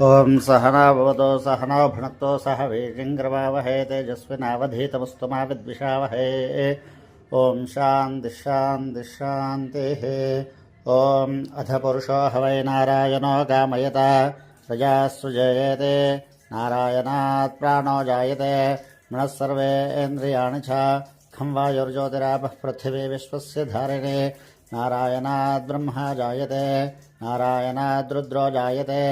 ओं सहना भवतो सहनौ भुनक्तो सह वीर्यङ्ग्रवावहै तेजस्विनावधीतमस्तु मा विद्विषावहै। ओं शान्तिः शान्तिः शान्तिः। ओं अथ पुरुषो ह वै नारायणो गामयता प्रजा सृजयते नारायणात् प्राणो जायते मनः सर्वेन्द्रियाणि च खं वायुर्ज्योतिरापः पृथिवी विश्वस्य धारिणे नारायणात् ब्रह्मा जायते नारायणाद् रुद्रो जायते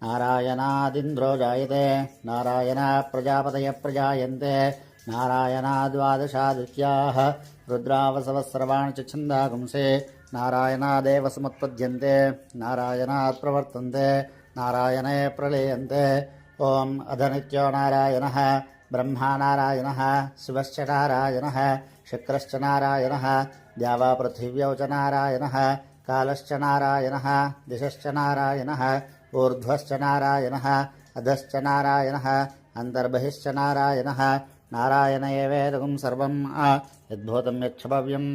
नारायणादिन्द्रो जायते नारायणात् प्रजापतयः प्रजायन्ते नारायणाद्वादशादित्याः रुद्रावसवः सर्वाणि च छन्दागुंसे नारायणादेव समुत्पद्यन्ते नारायणात् प्रवर्तन्ते नारायणे प्रलीयन्ते। ॐ अधनित्यो नारायणः ब्रह्मा नारायणः शिवश्च नारायणः शुक्रश्च नारायणः द्यावापृथिव्यौ च नारायणः कालश्च नारायणः दिशश्च नारायणः ऊर्ध्वश्च नारायणः अधश्च नारायणः अन्तर्बहिश्च नारायणः नारायण एवेदं सर्वं यद्भूतं यच्छभव्यं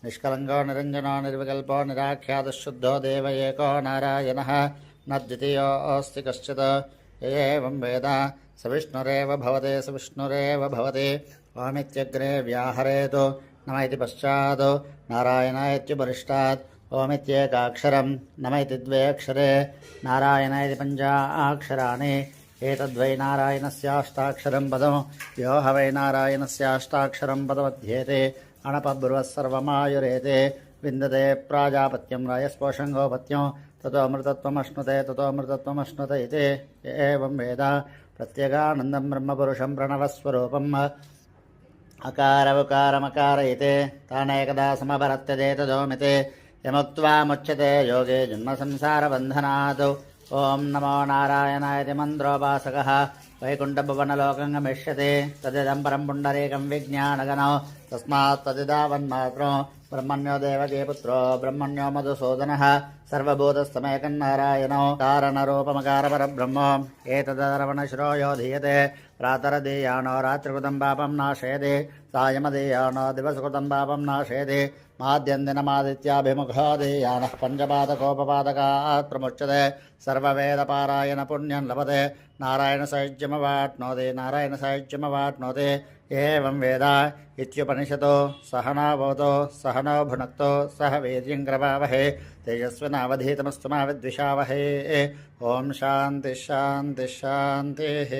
निष्कलङ्को निरञ्जनो निर्विकल्पो निराख्यातः शुद्धो देव एको नारायणः न द्वितीयोऽस्ति कश्चित् एवं वेद स विष्णुरेव भवते स विष्णुरेव भवते ओमित्यग्रे व्याहरेतु नम इति पश्चात् नारायण इत्युपरिष्टात् ओमित्येकाक्षरं नम इति द्वे अक्षरे नारायण इति पञ्चाक्षराणि एतद्वै नारायणस्याष्टाक्षरं पदं यो ह वै नारायणस्याष्टाक्षरं पदमध्येते अणपब्रुवः सर्वमायुरेते विन्दते प्राजापत्यं रायस्पोषङ्गोपत्यं ततो अमृतत्वमश्नुते ततो अमृतत्वमश्नुते इति एवं वेद प्रत्यगानन्दं ब्रह्मपुरुषं प्रणवस्वरूपम् अकारवकारमकारयिते तानेकदा समभरत्यजेतदोमिते यमुक्त्वा मुच्यते योगे जन्मसंसारबन्धनात्। ॐ नमो नारायणाय मन्द्रोपासकः वैकुण्ठभुवनलोकं गमिष्यति तदिदं परं पुण्डरीकं विज्ञानगणो तस्मात् तदिदावन्मात्रो ब्रह्मण्यो देवकी पुत्रो ब्रह्मण्यो मधुसूदनः सर्वभूतस्थमेकं नारायणो कारणरूपमकारपरब्रह्म एतदरवणशिरो यो धीयते प्रातरदीयानो रात्रिकृतं पापं नाशयति सायमदीयानो दिवसकृतं पापं नाशयति माद्यन्दिनमादित्याभिमुखो दीयानः पञ्चपादकोपपादकात् प्रमुच्यते सर्ववेदपारायण पुण्यं लभते नारायणसायुज्यमवाप्नोति नारायणसायुज्यमवाप्नोति एवं वेद इत्युपनिषतो सहना भवतो सहनो भुनक्तो सह वीर्यं ग्रवावहै तेजस्विनावधीतमस्तु मा विद्विषावहै। ओं शान्तिः शान्तिः शान्तिः।